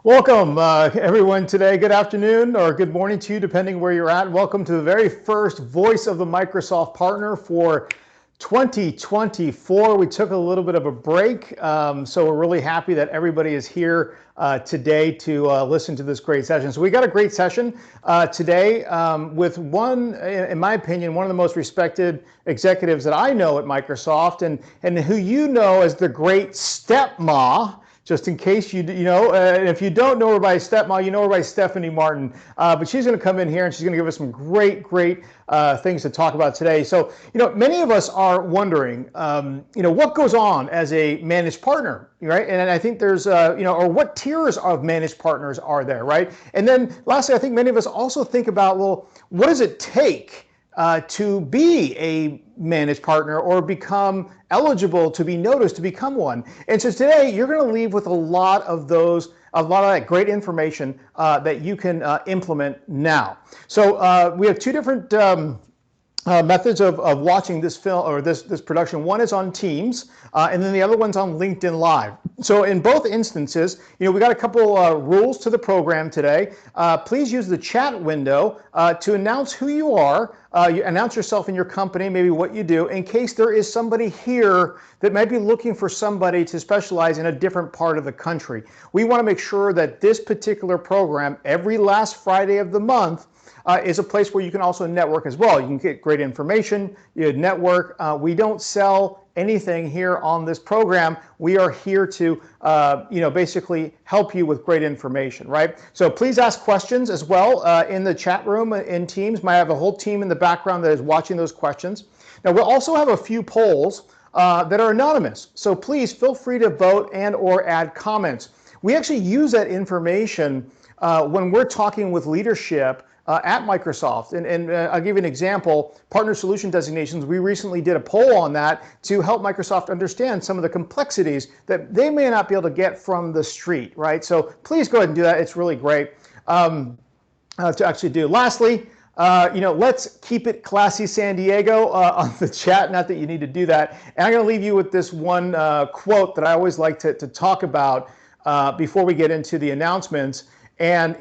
Welcome, everyone today. Good afternoon or good morning to you, depending where you're at. Welcome to the very first Voice of the Microsoft Partner for 2024. We took a little bit of a break, so we're really happy that everybody is here today to listen to this great session. So we got a great session today with one, in my opinion, one of the most respected executives that I know at Microsoft, and who you know as the great stepma. Just in case you know, if you don't know her by stepma, you know her by Stephanie Martin. But she's going to come in here and she's going to give us some great things to talk about today. So, many of us are wondering, what goes on as a managed partner, right? And I think there's, or what tiers of managed partners are there, right? And then lastly, I think many of us also think about, well, what does it take to be a managed partner or become eligible to be noticed to become one? And so today you're going to leave with a lot of that great information that you can implement now. So we have two different methods of watching this film or this production. One is on Teams, and then the other one's on LinkedIn Live. So in both instances, we got a couple rules to the program today. Please use the chat window to announce who you are. You announce yourself and your company, maybe what you do, in case there is somebody here that might be looking for somebody to specialize in a different part of the country. We want to make sure that this particular program, every last Friday of the month, is a place where you can also network as well. You can get great information, you network. We don't sell anything here on this program. We are here to, basically help you with great information, right? So please ask questions as well in the chat room in Teams. I have a whole team in the background that is watching those questions. Now we'll also have a few polls that are anonymous. So please feel free to vote and or add comments. We actually use that information when we're talking with leadership at Microsoft. And I'll give you an example, partner solution designations. We recently did a poll on that to help Microsoft understand some of the complexities that they may not be able to get from the street, right? So please go ahead and do that. It's really great to actually do. Lastly, let's keep it classy, San Diego, on the chat. Not that you need to do that. And I'm going to leave you with this one quote that I always like to talk about before we get into the announcements. And,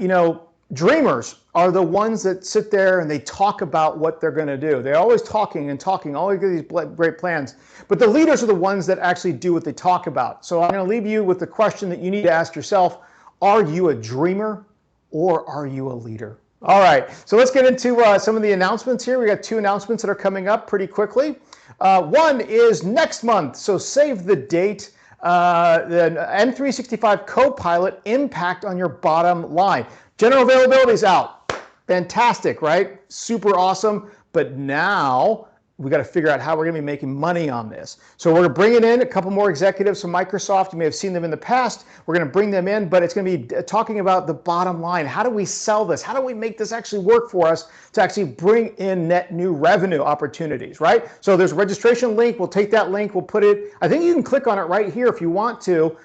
dreamers are the ones that sit there and they talk about what they're going to do. They're always talking and talking, always get these great plans. But the leaders are the ones that actually do what they talk about. So I'm going to leave you with the question that you need to ask yourself. Are you a dreamer or are you a leader? All right, so let's get into some of the announcements here. We got two announcements that are coming up pretty quickly. One is next month, so save the date. The M365 Copilot impact on your bottom line. General availability is out. Fantastic, right? Super awesome. But now we got to figure out how we're going to be making money on this. So we're bringing in a couple more executives from Microsoft. You may have seen them in the past. We're going to bring them in, but it's going to be talking about the bottom line. How do we sell this? How do we make this actually work for us to actually bring in net new revenue opportunities, right? So there's a registration link. We'll take that link. We'll put it, I think you can click on it right here if you want to,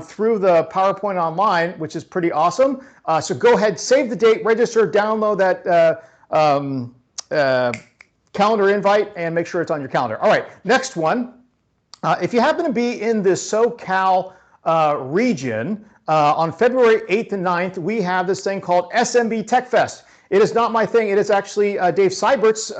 through the PowerPoint online, which is pretty awesome. So go ahead, save the date, register, download that calendar invite, and make sure it's on your calendar. All right, next one. If you happen to be in the SoCal region, on February 8th and 9th, we have this thing called SMB Techfest. It is not my thing. It is actually Dave Seibert's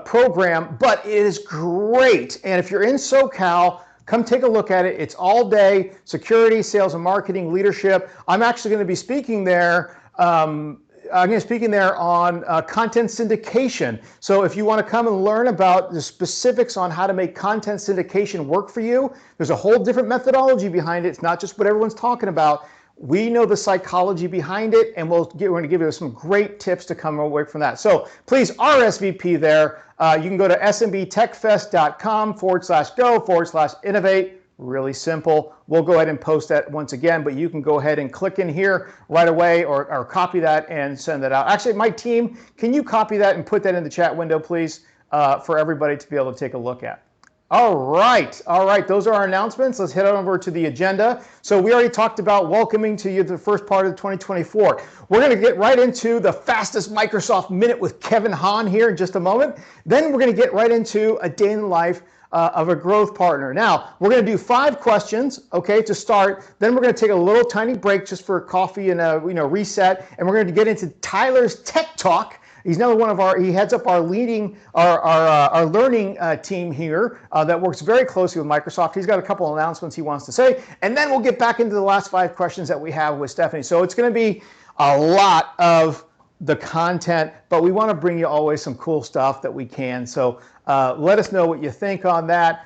program, but it is great. And if you're in SoCal, come take a look at it. It's all day, security, sales and marketing, leadership. I'm actually going to be speaking there. I'm going to be speaking there on content syndication. So if you want to come and learn about the specifics on how to make content syndication work for you, there's a whole different methodology behind it. It's not just what everyone's talking about. We know the psychology behind it, and we're going to give you some great tips to come away from that. So please RSVP there. You can go to smbtechfest.com/go/innovate. Really simple. We'll go ahead and post that once again, but you can go ahead and click in here right away or copy that and send that out. Actually, my team, can you copy that and put that in the chat window, please, for everybody to be able to take a look at? All right. Those are our announcements. Let's head on over to the agenda. So we already talked about welcoming to you the first part of 2024. We're going to get right into the fastest Microsoft minute with Kevin Hahn here in just a moment. Then we're going to get right into a day in the life of a growth partner. Now, we're going to do 5 questions, okay, to start. Then we're going to take a little tiny break just for coffee and a reset, and we're going to get into Tyler's Tech Talk. He's another one of he heads up our learning team here that works very closely with Microsoft. He's got a couple of announcements he wants to say, and then we'll get back into the last 5 questions that we have with Stephanie. So it's going to be a lot of the content, but we want to bring you always some cool stuff that we can. So let us know what you think on that.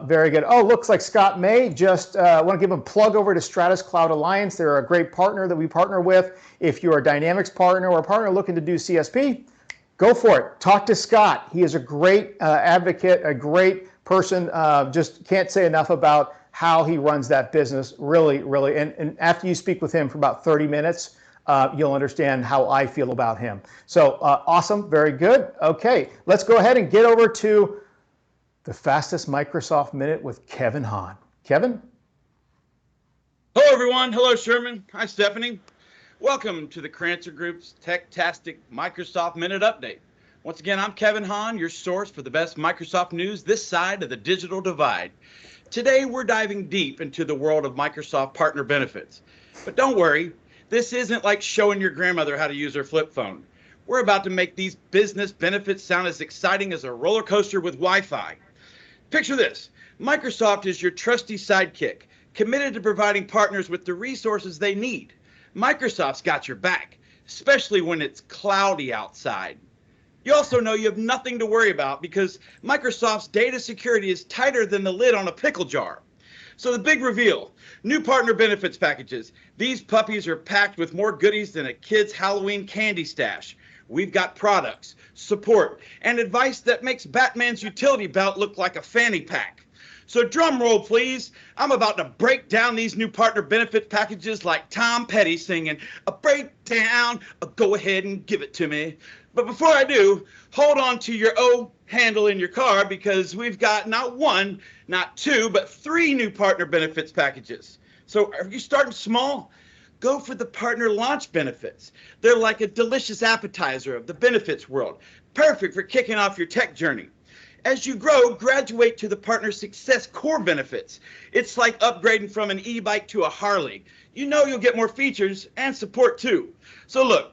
Very good. Oh, looks like Scott May just want to give a plug over to Stratus Cloud Alliance. They're a great partner that we partner with. If you're a Dynamics partner or a partner looking to do CSP, go for it. Talk to Scott. He is a great advocate, a great person. Just can't say enough about how he runs that business. Really, really. And after you speak with him for about 30 minutes, you'll understand how I feel about him. So awesome. Very good. Okay, let's go ahead and get over to the fastest Microsoft Minute with Kevin Hahn. Kevin? Hello, everyone. Hello, Sherman. Hi, Stephanie. Welcome to the Crancer Group's Tech-tastic Microsoft Minute Update. Once again, I'm Kevin Hahn, your source for the best Microsoft news this side of the digital divide. Today, we're diving deep into the world of Microsoft partner benefits. But don't worry, this isn't like showing your grandmother how to use her flip phone. We're about to make these business benefits sound as exciting as a roller coaster with Wi-Fi. Picture this. Microsoft is your trusty sidekick, committed to providing partners with the resources they need. Microsoft's got your back, especially when it's cloudy outside. You also know you have nothing to worry about because Microsoft's data security is tighter than the lid on a pickle jar. So the big reveal, new partner benefits packages. These puppies are packed with more goodies than a kid's Halloween candy stash. We've got products, support, and advice that makes Batman's utility belt look like a fanny pack. So drum roll, please. I'm about to break down these new partner benefit packages like Tom Petty singing, a breakdown, go ahead and give it to me. But before I do, hold on to your O handle in your car because we've got not 1, not 2, but 3 new partner benefits packages. So are you starting small? Go for the partner launch benefits. They're like a delicious appetizer of the benefits world, perfect for kicking off your tech journey. As you grow, graduate to the partner success core benefits. It's like upgrading from an e-bike to a Harley. You know you'll get more features and support too. So look,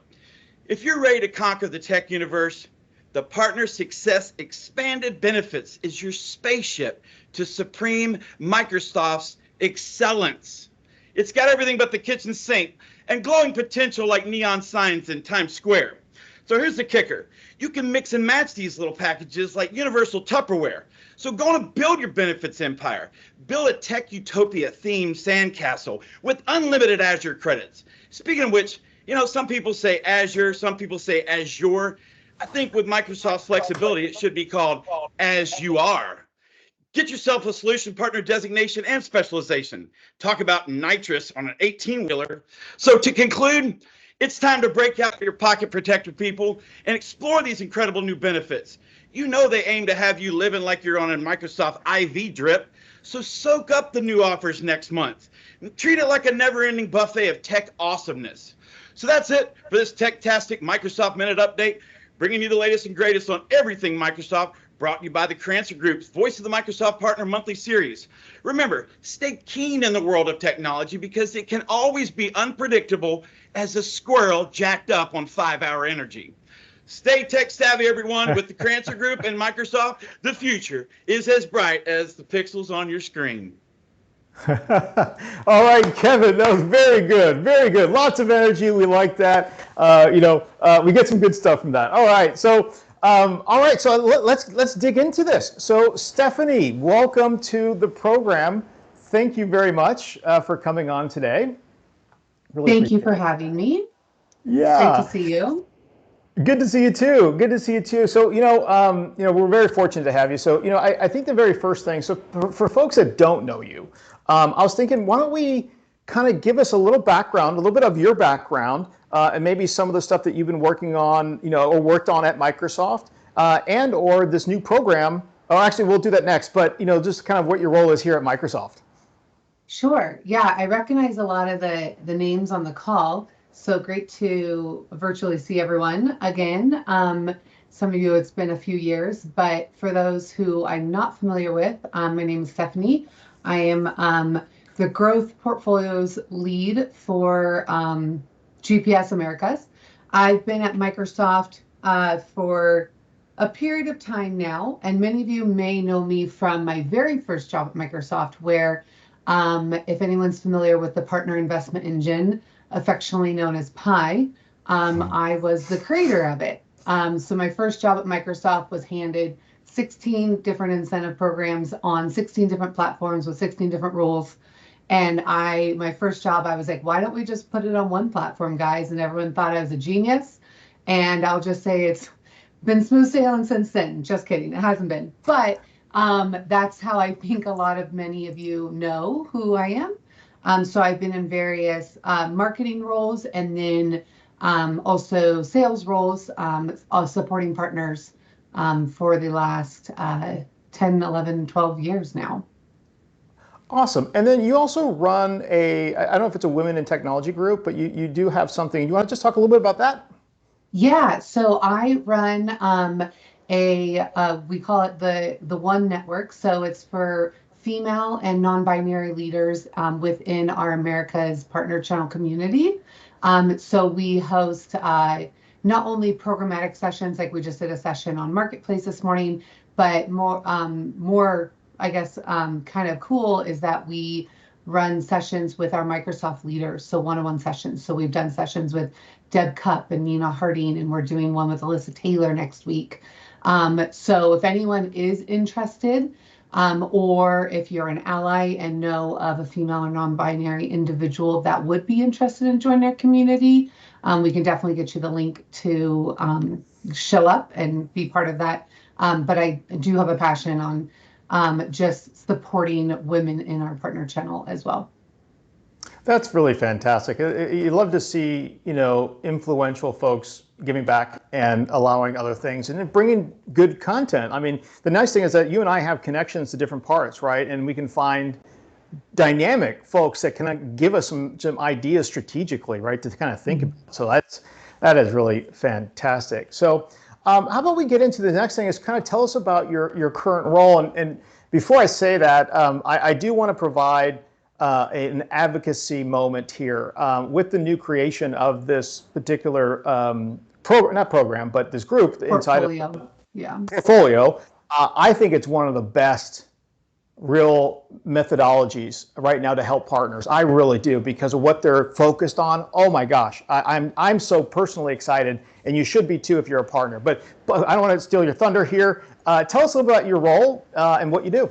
if you're ready to conquer the tech universe, the Partner Success Expanded Benefits is your spaceship to supreme Microsoft's excellence. It's got everything but the kitchen sink and glowing potential like neon signs in Times Square. So here's the kicker. You can mix and match these little packages like universal Tupperware. So go on and build your benefits empire. Build a tech utopia themed sandcastle with unlimited Azure credits. Speaking of which, you know, some people say Azure, some people say Azure. I think with Microsoft's flexibility, it should be called As You Are. Get yourself a solution partner designation and specialization. Talk about nitrous on an 18-wheeler. So to conclude, it's time to break out your pocket protector, people, and explore these incredible new benefits. You know they aim to have you living like you're on a Microsoft IV drip. So soak up the new offers next month. And treat it like a never-ending buffet of tech awesomeness. So that's it for this tech-tastic Microsoft Minute Update, bringing you the latest and greatest on everything Microsoft, brought to you by the Crancer Group's Voice of the Microsoft Partner Monthly Series. Remember, stay keen in the world of technology because it can always be unpredictable as a squirrel jacked up on 5-hour energy. Stay tech savvy, everyone, with the Crancer Group and Microsoft. The future is as bright as the pixels on your screen. All right, Kevin, that was very good, very good. Lots of energy. We like that. We get some good stuff from that. All right, so let's dig into this. So Stephanie, welcome to the program. Thank you very much for coming on today. Really Thank you for having me. Yeah. Great to see you. Good to see you too. Good to see you too. So, we're very fortunate to have you. So, I think the very first thing, so for folks that don't know you, I was thinking, why don't we kind of give us a little background, a little bit of your background, and maybe some of the stuff that you've been working on, or worked on at Microsoft, and or this new program. Oh, actually, we'll do that next. But, just kind of what your role is here at Microsoft. Sure. Yeah, I recognize a lot of the names on the call. So great to virtually see everyone again. some of you, it's been a few years, but for those who I'm not familiar with, my name is Stephanie. I am the growth portfolios lead for GPS Americas. I've been at Microsoft for a period of time now, and many of you may know me from my very first job at Microsoft, where if anyone's familiar with the partner investment engine, affectionately known as PI, I was the creator of it. So my first job at Microsoft was handed 16 different incentive programs on 16 different platforms with 16 different rules. And my first job, I was like, why don't we just put it on one platform, guys? And everyone thought I was a genius. And I'll just say it's been smooth sailing since then. Just kidding. It hasn't been. But that's how I think a lot of many of you know who I am. So I've been in various marketing roles, and then also sales roles, supporting partners for the last 10, 11, 12 years now. Awesome. And then you also run I don't know if it's a women in technology group, but you do have something. You want to just talk a little bit about that? Yeah, so I run we call it the One Network. So it's for female and non-binary leaders within our America's Partner Channel community. So we host not only programmatic sessions, like we just did a session on Marketplace this morning, but more I guess kind of cool is that we run sessions with our Microsoft leaders, so one-on-one sessions. So we've done sessions with Deb Cupp and Nina Harding, and we're doing one with Alyssa Taylor next week. So if anyone is interested, or if you're an ally and know of a female or non-binary individual that would be interested in joining our community, we can definitely get you the link to show up and be part of that. But I do have a passion on just supporting women in our partner channel as well. That's really fantastic. You love to see, influential folks giving back and allowing other things and then bringing good content. I mean, the nice thing is that you and I have connections to different parts, right? And we can find dynamic folks that can give us some ideas strategically, right, to kind of think about. So that is really fantastic. So how about we get into the next thing is kind of tell us about your current role. And before I say that, I do want to provide an advocacy moment here with the new creation of this particular not program, but this group Portfolio. inside of Portfolio. I think it's one of the best real methodologies right now to help partners. I really do, because of what they're focused on. Oh my gosh, I'm so personally excited, and you should be too if you're a partner. But I don't want to steal your thunder here. Tell us a little about your role and what you do.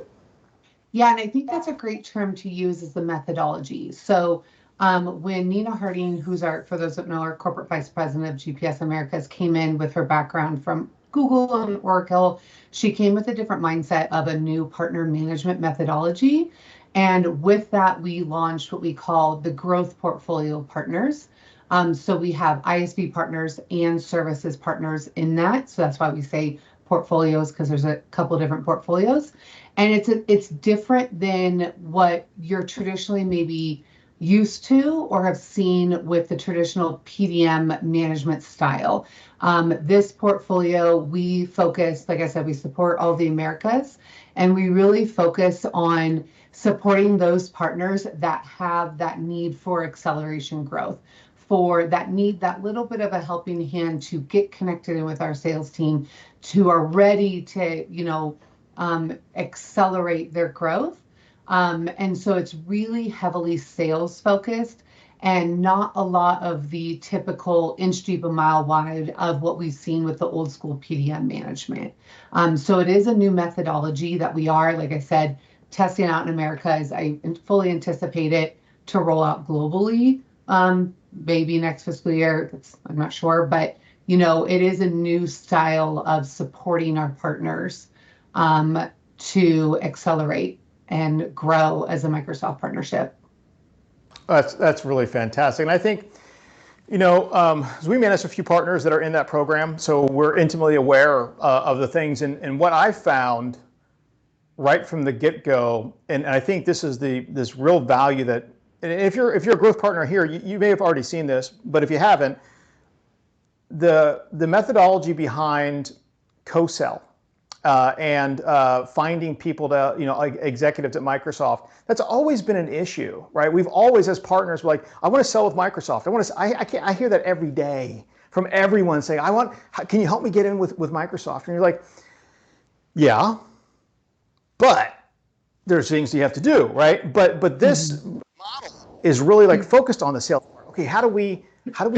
Yeah, and I think that's a great term to use as the methodology. So when Nina Harding, who's for those that know, our corporate vice president of GPS Americas, came in with her background from Google and Oracle, she came with a different mindset of a new partner management methodology. And with that, we launched what we call the growth portfolio partners. So we have ISV partners and services partners in that. So that's why we say portfolios, because there's a couple of different portfolios. And it's different than what you're traditionally maybe used to or have seen with the traditional PDM management style. This portfolio, we focus, like I said, we support all the Americas, and we really focus on supporting those partners that have that need for acceleration growth, for that need that little bit of a helping hand to get connected in with our sales team, to are ready to, accelerate their growth. And so it's really heavily sales focused and not a lot of the typical inch deep, a mile wide of what we've seen with the old school PDM management. So it is a new methodology that we are, like I said, testing out in America, as I fully anticipate it to roll out globally, maybe next fiscal year. I'm not sure, but it is a new style of supporting our partners to accelerate and grow as a Microsoft partnership. That's really fantastic. And I think, as we manage a few partners that are in that program, so we're intimately aware of the things. And what I found right from the get-go, and I think this is this real value that, and if you're a growth partner here, you may have already seen this, but if you haven't, the methodology behind co-sell and finding people to, like executives at Microsoft. That's always been an issue, right? We've always, as partners, like, I want to sell with Microsoft. I hear that every day from everyone saying, can you help me get in with Microsoft? And you're like, yeah, but there's things you have to do, right? But this model is really like focused on the sales part. Okay, how do we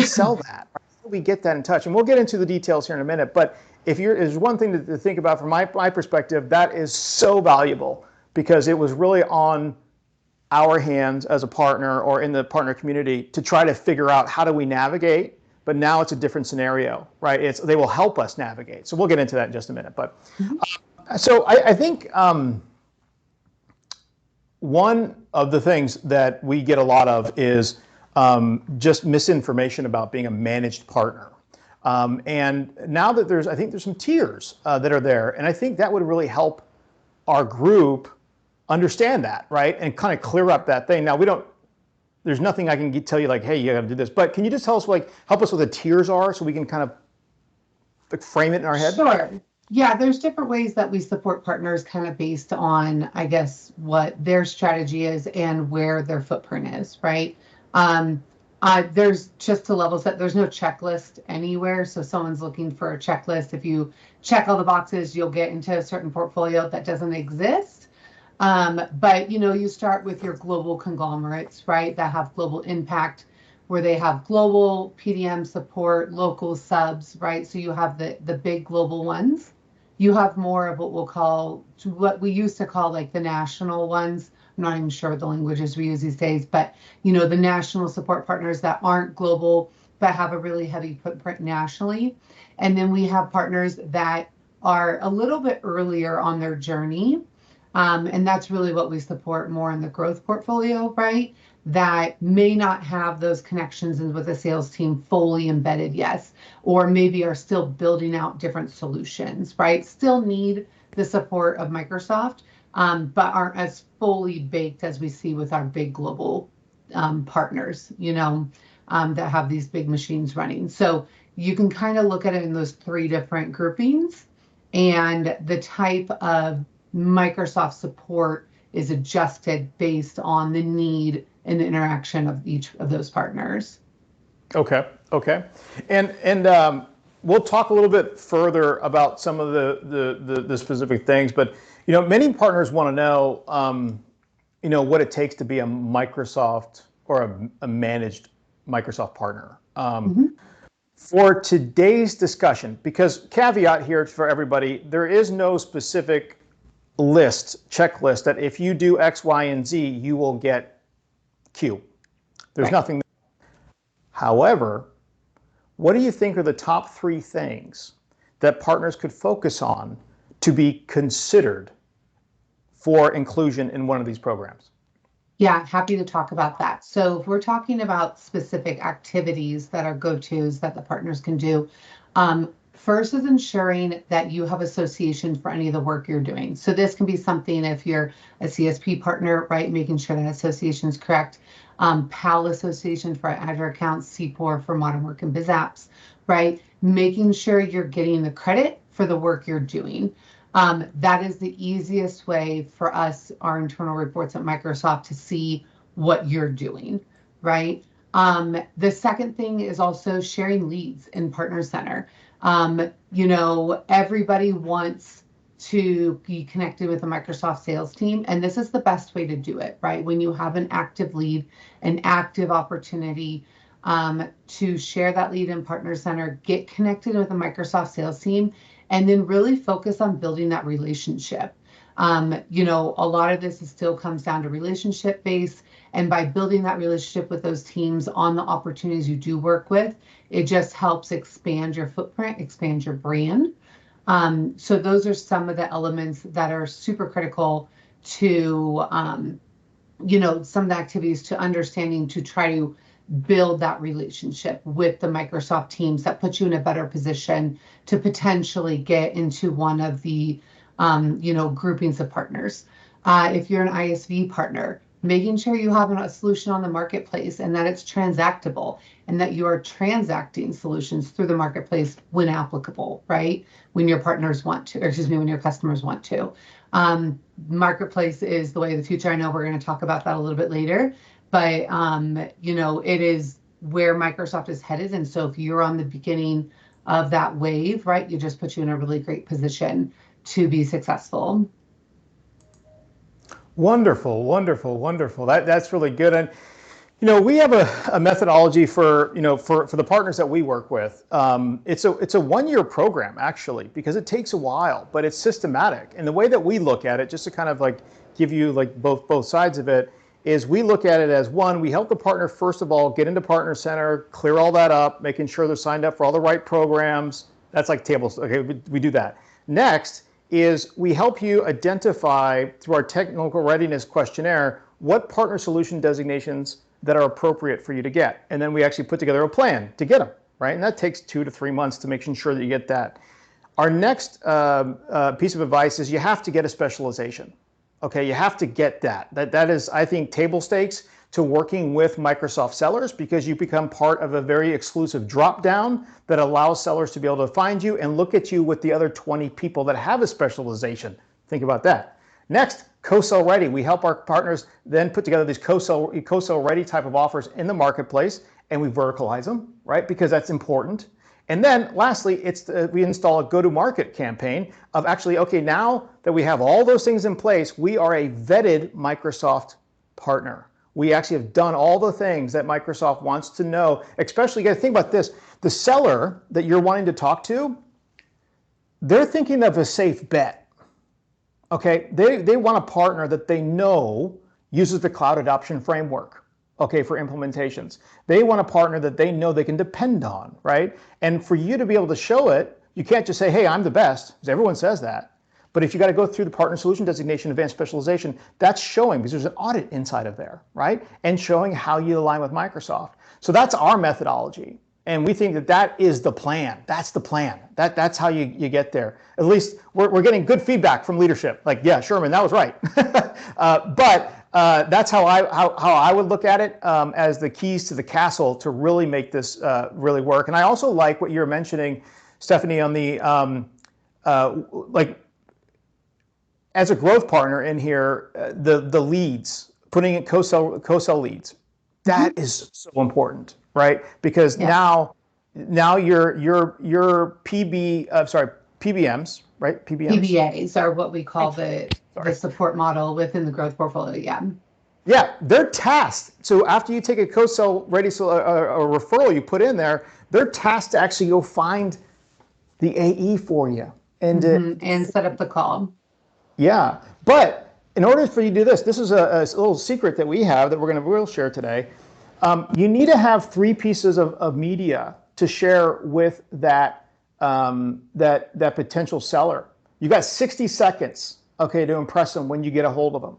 sell that? How do we get that in touch? And we'll get into the details here in a minute. But there's one thing to think about from my perspective, that is so valuable because it was really on our hands as a partner or in the partner community to try to figure out how do we navigate. But now it's a different scenario, right? They will help us navigate. So we'll get into that in just a minute. But so I think one of the things that we get a lot of is just misinformation about being a managed partner. And now that I think there's some tiers that are there, and I think that would really help our group understand that, right? And kind of clear up that thing. Now there's nothing I can tell you like, hey, you got to do this, but can you just tell us, like, help us with the tiers are so we can kind of like frame it in our head? Sure. Yeah, there's different ways that we support partners kind of based on, I guess, what their strategy is and where their footprint is, right? There's just to level set, there's no checklist anywhere. So someone's looking for a checklist. If you check all the boxes, you'll get into a certain portfolio that doesn't exist. But, you start with your global conglomerates, right, that have global impact, where they have global PDM support, local subs, right? So you have the big global ones. You have more of what we used to call like the national ones. I'm not even sure the languages we use these days, but the national support partners that aren't global but have a really heavy footprint nationally. And then we have partners that are a little bit earlier on their journey. And that's really what we support more in the growth portfolio, right? That may not have those connections with the sales team fully embedded yet, or maybe are still building out different solutions, right? Still need the support of Microsoft, but aren't as fully baked as we see with our big global partners, that have these big machines running. So you can kind of look at it in those three different groupings, and the type of Microsoft support is adjusted based on the need and the interaction of each of those partners. Okay. And we'll talk a little bit further about some of the specific things, but many partners want to know what it takes to be a Microsoft or a managed Microsoft partner. For today's discussion, because caveat here for everybody, there is no specific checklist that if you do X, Y, and Z, you will get Q. There's nothing. However, what do you think are the top 3 things that partners could focus on to be considered for inclusion in one of these programs? Yeah, happy to talk about that. So if we're talking about specific activities that are go-tos that the partners can do, first is ensuring that you have association for any of the work you're doing. So this can be something if you're a CSP partner, right, making sure that association is correct. PAL association for Azure accounts, CPOR for modern work and biz apps, right? Making sure you're getting the credit for the work you're doing. That is the easiest way for us, our internal reports at Microsoft, to see what you're doing, right? The second thing is also sharing leads in Partner Center. Everybody wants to be connected with the Microsoft sales team, and this is the best way to do it, right? When you have an active lead, an active opportunity to share that lead in Partner Center, get connected with the Microsoft sales team, and then really focus on building that relationship. A lot of this still comes down to relationship based, and by building that relationship with those teams on the opportunities you do work with, it just helps expand your footprint, expand your brand. So those are some of the elements that are super critical to, some of the activities to understanding to try to build that relationship with the Microsoft teams that puts you in a better position to potentially get into one of the, groupings of partners. If you're an ISV partner, making sure you have a solution on the marketplace and that it's transactable and that you are transacting solutions through the marketplace when applicable, right? When your partners want to, or excuse me, when your customers want to. Marketplace is the way of the future. I know we're going to talk about that a little bit later, but you know, it is where Microsoft is headed. And so if you're on the beginning of that wave, right, it just puts you in a really great position to be successful. Wonderful, wonderful, wonderful. That's really good. And you know, we have a methodology for, you know, for the partners that we work with. It's a 1-year program actually, because it takes a while, but it's systematic. And the way that we look at it, just to kind of like give you like both sides of it, is we look at it as one, we help the partner first of all get into Partner Center, clear all that up, making sure they're signed up for all the right programs. That's like tables. Okay, we do that. Next is we help you identify through our technical readiness questionnaire what partner solution designations that are appropriate for you to get. And then we actually put together a plan to get them, right? And that takes 2 to 3 months to making sure that you get that. Our next piece of advice is you have to get a specialization. Okay, you have to get that. That is, I think, table stakes to working with Microsoft sellers, because you become part of a very exclusive drop down that allows sellers to be able to find you and look at you with the other 20 people that have a specialization. Think about that. Next, co-sell ready. We help our partners then put together these co-sell ready type of offers in the marketplace, and we verticalize them, right? Because that's important. And then lastly, we install a go-to-market campaign of actually, okay, now that we have all those things in place, we are a vetted Microsoft partner. We actually have done all the things that Microsoft wants to know. Especially, you got to think about this. The seller that you're wanting to talk to, they're thinking of a safe bet. Okay, they want a partner that they know uses the cloud adoption framework, okay, for implementations. They want a partner that they know they can depend on, right? And for you to be able to show it, you can't just say, hey, I'm the best, because everyone says that. But if you got to go through the partner solution designation, advanced specialization, that's showing, because there's an audit inside of there, right? And showing how you align with Microsoft. So that's our methodology. And we think that that is the plan. That's the plan. That's how you get there. At least we're getting good feedback from leadership. Like, yeah, Sherman, that was right. But that's how I would look at it, as the keys to the castle to really make this really work. And I also like what you're mentioning, Stephanie, on the like as a growth partner in here, the leads, putting in co-sell leads. That is so important, right? Because now your PBMs, right? PBAs are what we call the support model within the growth portfolio. Yeah. Yeah, they're tasked. So after you take a co-sell ready, a referral you put in there, they're tasked to actually go find the AE for you and set up the call. Yeah, but in order for you to do this, this is a little secret that we have that we'll share today. You need to have 3 pieces of media to share with that potential seller. You got 60 seconds, okay, to impress them when you get a hold of them.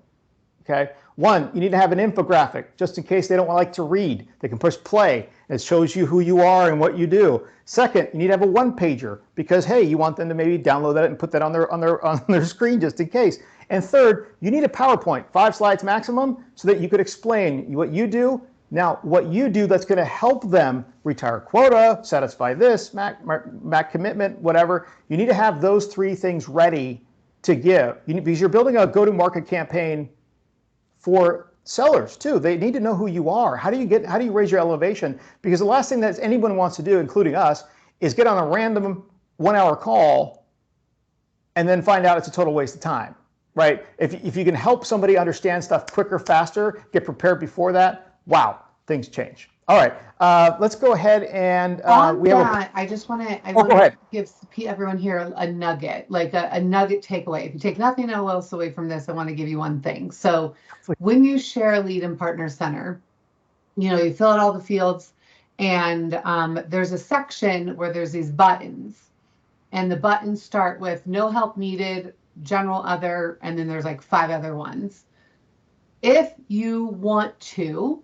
Okay. 1, you need to have an infographic just in case they don't like to read. They can push play. It shows you who you are and what you do. Second, you need to have a 1-pager because, hey, you want them to maybe download that and put that on their screen just in case. And third, you need a PowerPoint, 5 slides maximum, so that you could explain what you do. Now, what you do that's going to help them retire quota, satisfy this, MAC commitment, whatever. You need to have those 3 things ready to give because you're building a go-to-market campaign for sellers too. They need to know who you are. How do you raise your elevation? Because the last thing that anyone wants to do, including us, is get on a random 1-hour call and then find out it's a total waste of time, right? If you can help somebody understand stuff quicker, faster, get prepared before that, wow, things change. All right, let's go ahead and I just want to give everyone here a nugget, like a nugget takeaway. If you take nothing else away from this, I want to give you one thing. So when you share a lead in Partner Center, you fill out all the fields, and there's a section where there's these buttons, and the buttons start with no help needed, general other, and then there's like 5 other ones. If you want to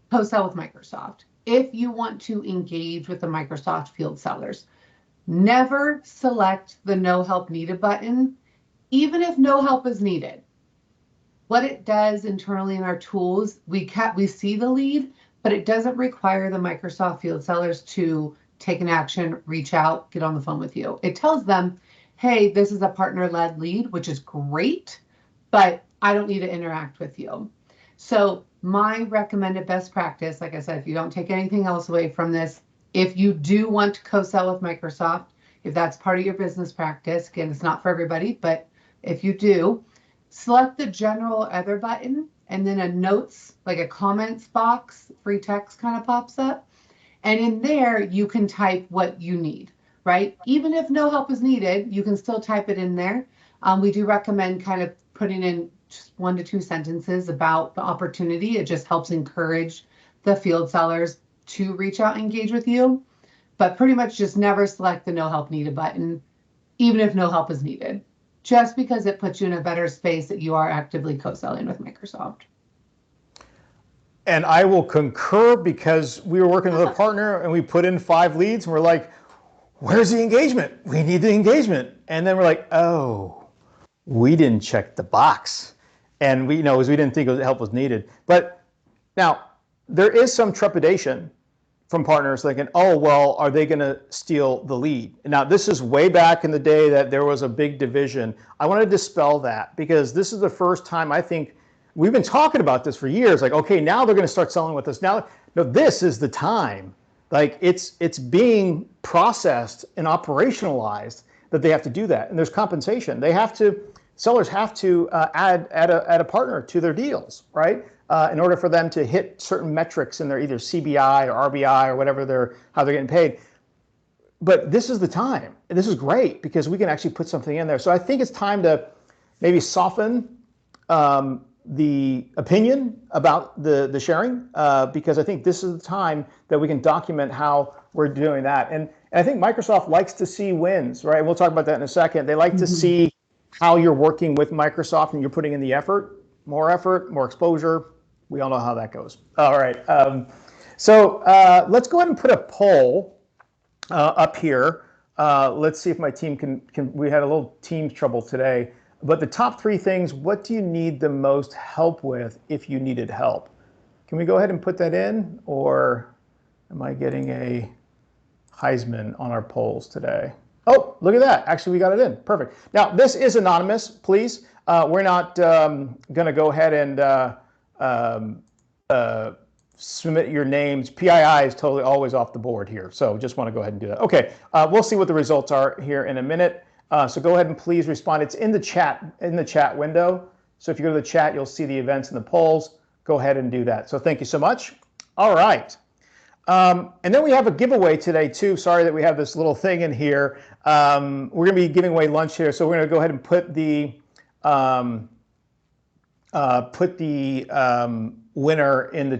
co-sell with Microsoft, if you want to engage with the Microsoft field sellers, never select the no help needed button, even if no help is needed. what it does internally in our tools, we see the lead, but it doesn't require the Microsoft field sellers to take an action, reach out, get on the phone with you. It tells them, hey, this is a partner-led lead, which is great, but I don't need to interact with you. So my recommended best practice, like I said, if you don't take anything else away from this, if you do want to co-sell with Microsoft, if that's part of your business practice, again, it's not for everybody, but if you do, select the general other button, and then a notes, like a comments box, free text kind of pops up. And in there, you can type what you need, right? Even if no help is needed, you can still type it in there. We do recommend kind of putting in just 1 to 2 sentences about the opportunity. It just helps encourage the field sellers to reach out and engage with you. But pretty much just never select the no help needed button, even if no help is needed, just because it puts you in a better space that you are actively co-selling with Microsoft. And I will concur, because we were working with a partner and we put in 5 leads and we're like, where's the engagement? We need the engagement. And then we're like, oh, we didn't check the box. And we didn't think help was needed. But now there is some trepidation from partners thinking, oh, well, are they going to steal the lead? Now, this is way back in the day that there was a big division. I want to dispel that, because this is the first time, I think, we've been talking about this for years. Like, okay, now they're going to start selling with us. Now, no, this is the time. Like, it's being processed and operationalized that they have to do that. And there's compensation. Sellers have to add a partner to their deals, right? In order for them to hit certain metrics in their either CBI or RBI or whatever how they're getting paid. But this is the time. And this is great, because we can actually put something in there. So I think it's time to maybe soften the opinion about the sharing, because I think this is the time that we can document how we're doing that. And I think Microsoft likes to see wins, right? We'll talk about that in a second. They like to see how you're working with Microsoft and you're putting in the effort, more exposure. We all know how that goes. All right. So let's go ahead and put a poll up here. Let's see if my team can. We had a little Teams trouble today. But the top 3 things, what do you need the most help with if you needed help? Can we go ahead and put that in? Or am I getting a Heisman on our polls today? Oh, look at that. Actually, we got it in. Perfect. Now, this is anonymous, please. We're not going to go ahead and submit your names. PII is totally always off the board here. So just want to go ahead and do that. Okay, we'll see what the results are here in a minute. So go ahead and please respond. It's in the chat window. So if you go to the chat, you'll see the events and the polls. Go ahead and do that. So thank you so much. All right. And then we have a giveaway today too. Sorry that we have this little thing in here. We're going to be giving away lunch here. So we're going to go ahead and put the winner in the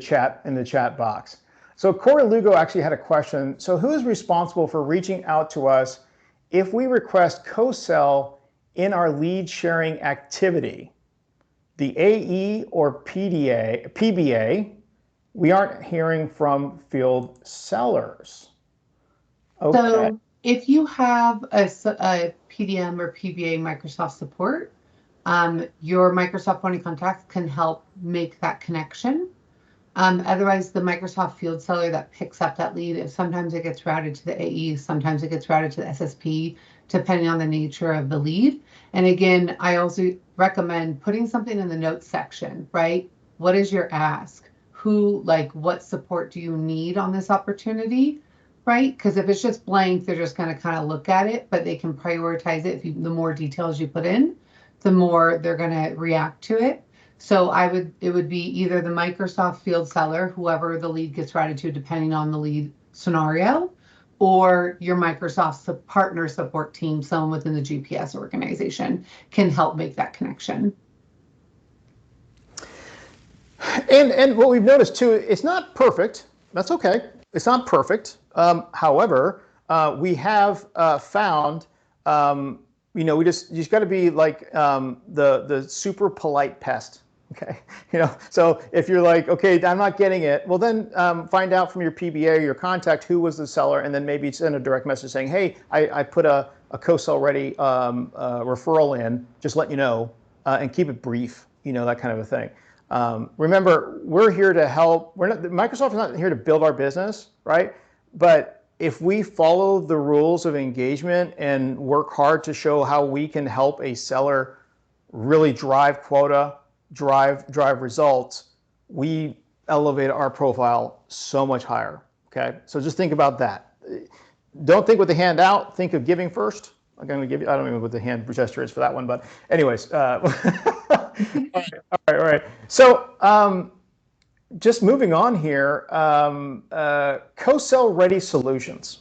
chat box. So Corey Lugo actually had a question. So who is responsible for reaching out to us if we request co-sell in our lead sharing activity? The AE or PBA? We aren't hearing from field sellers. Okay. So if you have a PDM or PBA Microsoft support, your Microsoft point of contact can help make that connection. Otherwise, the Microsoft field seller that picks up that lead, sometimes it gets routed to the AE, sometimes it gets routed to the SSP, depending on the nature of the lead. And again, I also recommend putting something in the notes section, right? What is your ask? What support do you need on this opportunity, right? Because if it's just blank, they're just going to kind of look at it, but they can prioritize it. The more details you put in, the more they're going to react to it. So it would be either the Microsoft field seller, whoever the lead gets routed to, depending on the lead scenario, or your Microsoft partner support team, someone within the GPS organization can help make that connection. And what we've noticed too, it's not perfect. That's okay. It's not perfect. However, we have found, we just got to be like the super polite pest. Okay, so if you're like, okay, I'm not getting it, well then find out from your PBA or your contact who was the seller, and then maybe send a direct message saying, hey, I put a co-sell ready referral in, just let you know, and keep it brief. that kind of a thing. Remember, we're here to help. Microsoft is not here to build our business, right? But if we follow the rules of engagement and work hard to show how we can help a seller really drive quota, drive results, we elevate our profile so much higher. Okay, so just think about that. Don't think with the hand out. Think of giving first. I'm going to give you. I don't even know what the hand gesture is for that one, but anyways. All right. So just moving on here, co-sell ready solutions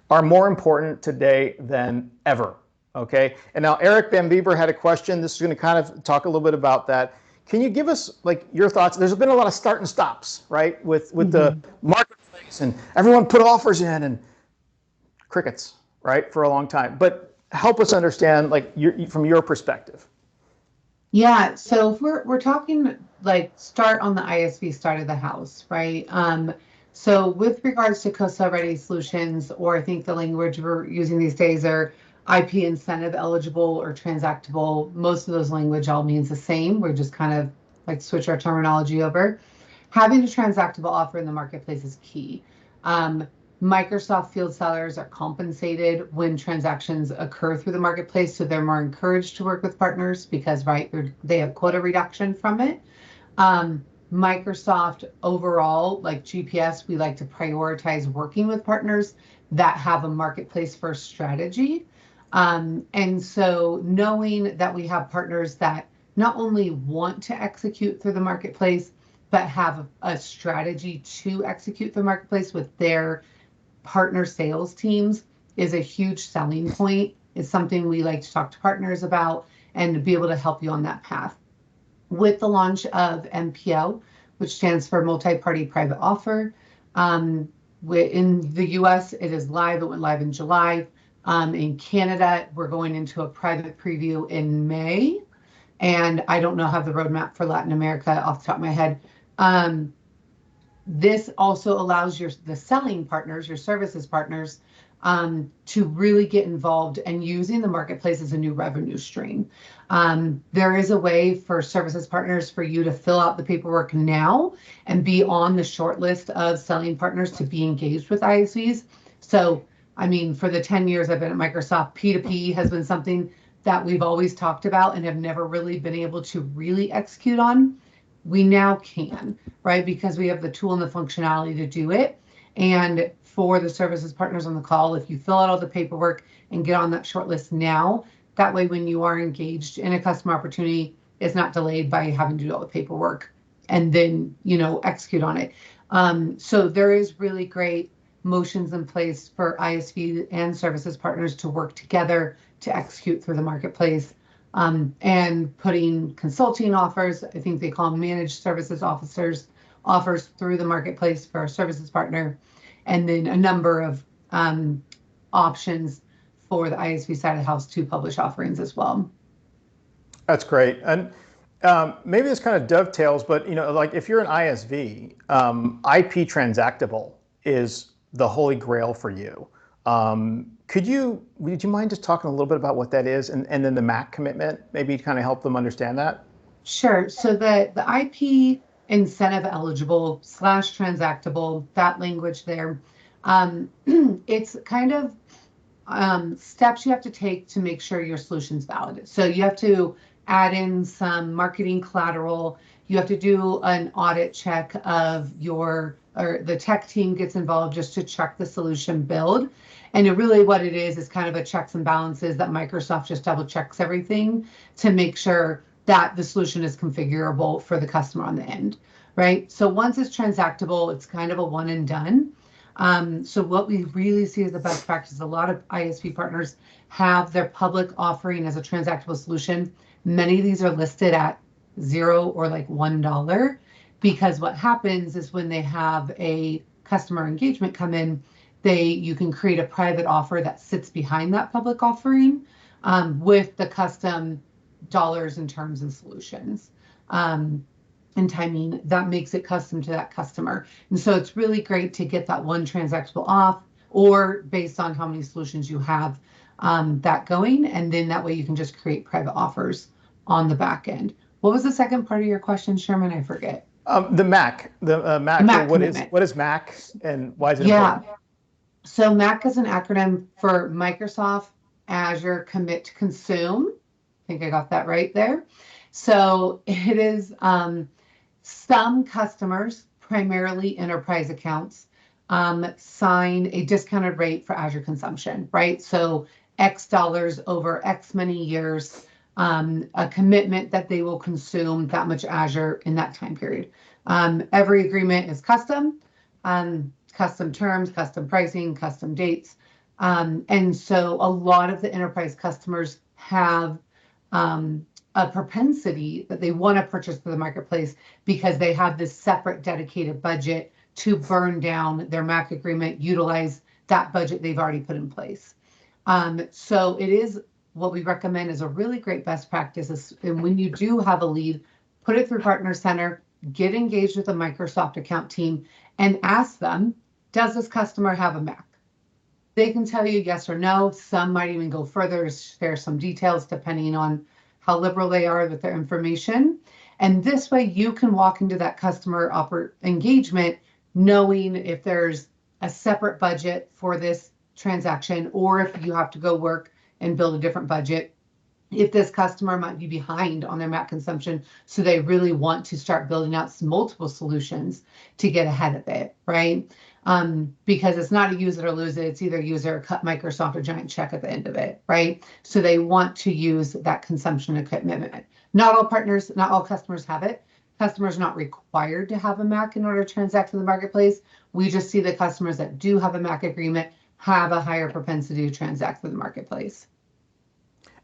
are more important today than ever. Okay. And now Eric Van Bieber had a question. This is going to kind of talk a little bit about that. Can you give us like your thoughts? There's been a lot of start and stops, right, with the marketplace, and everyone put offers in and crickets, right, for a long time. But help us understand, like, from your perspective. Yeah, so if we're talking like start on the ISV side of the house, right? So with regards to co-sell ready solutions, or I think the language we're using these days are IP incentive eligible or transactable. Most of those language all means the same. We're just kind of like switch our terminology over. Having a transactable offer in the marketplace is key. Microsoft field sellers are compensated when transactions occur through the marketplace, so they're more encouraged to work with partners because, right, they have quota reduction from it. Microsoft overall, like GPS, we like to prioritize working with partners that have a marketplace first strategy. And so knowing that we have partners that not only want to execute through the marketplace, but have a strategy to execute the marketplace with their partner sales teams is a huge selling point. It's something we like to talk to partners about and to be able to help you on that path. With the launch of MPO, which stands for Multi-Party Private Offer, in the US, it is live. It went live in July. In Canada, we're going into a private preview in May. And I don't know how the roadmap for Latin America off the top of my head. This also allows the selling partners, your services partners, to really get involved and using the marketplace as a new revenue stream. There is a way for services partners for you to fill out the paperwork now and be on the short list of selling partners to be engaged with ISVs. So, I mean, for the 10 years I've been at Microsoft, P2P has been something that we've always talked about and have never really been able to really execute on. We now can, right? Because we have the tool and the functionality to do it. And for the services partners on the call, if you fill out all the paperwork and get on that short list now, that way when you are engaged in a customer opportunity, it's not delayed by having to do all the paperwork and then, execute on it. So there is really great motions in place for ISV and services partners to work together to execute through the marketplace. And putting consulting offers, I think they call them managed services offers through the marketplace for a services partner, and then a number of options for the ISV side of the house to publish offerings as well. That's great. And maybe this kind of dovetails, but like if you're an ISV, IP transactable is the holy grail for you. Would you mind just talking a little bit about what that is and then the MAC commitment, maybe to kind of help them understand that? Sure. So the IP incentive eligible / transactable, that language there, it's kind of steps you have to take to make sure your solution's valid. So you have to add in some marketing collateral. You have to do an audit check of or the tech team gets involved just to check the solution build. And really what it is kind of a checks and balances that Microsoft just double checks everything to make sure that the solution is configurable for the customer on the end, right? So once it's transactable, it's kind of a one and done. So what we really see as the best practice, a lot of ISV partners have their public offering as a transactable solution. Many of these are listed at $0 or like $1, because what happens is when they have a customer engagement come in, you can create a private offer that sits behind that public offering with the custom dollars and terms and solutions and timing that makes it custom to that customer. And so it's really great to get that one transactable off, or based on how many solutions you have that going. And then that way you can just create private offers on the back end. What was the second part of your question, Sherman? I forget. The MAC, MAC. MAC What commitment. is MAC, and why is it Yeah. important? So MAC is an acronym for Microsoft Azure Commit to Consume. I think I got that right there. So it is some customers, primarily enterprise accounts, sign a discounted rate for Azure consumption, right? So X dollars over X many years, a commitment that they will consume that much Azure in that time period. Every agreement is custom, custom terms, custom pricing, custom dates. And so a lot of the enterprise customers have a propensity that they want to purchase through the marketplace because they have this separate dedicated budget to burn down their MAC agreement, utilize that budget they've already put in place. So it is what we recommend is a really great best practice. And when you do have a lead, put it through Partner Center, get engaged with the Microsoft account team and ask them, does this customer have a MAC? They can tell you yes or no. Some might even go further to share some details depending on how liberal they are with their information. And this way you can walk into that customer engagement knowing if there's a separate budget for this transaction or if you have to go work and build a different budget. If this customer might be behind on their MAC consumption, so they really want to start building out multiple solutions to get ahead of it, right? Because it's not a use it or lose it. It's either use it or cut Microsoft a giant check at the end of it, right? So they want to use that consumption and commitment. Not all partners, not all customers have it. Customers are not required to have a MAC in order to transact in the marketplace. We just see the customers that do have a MAC agreement have a higher propensity to transact in the marketplace.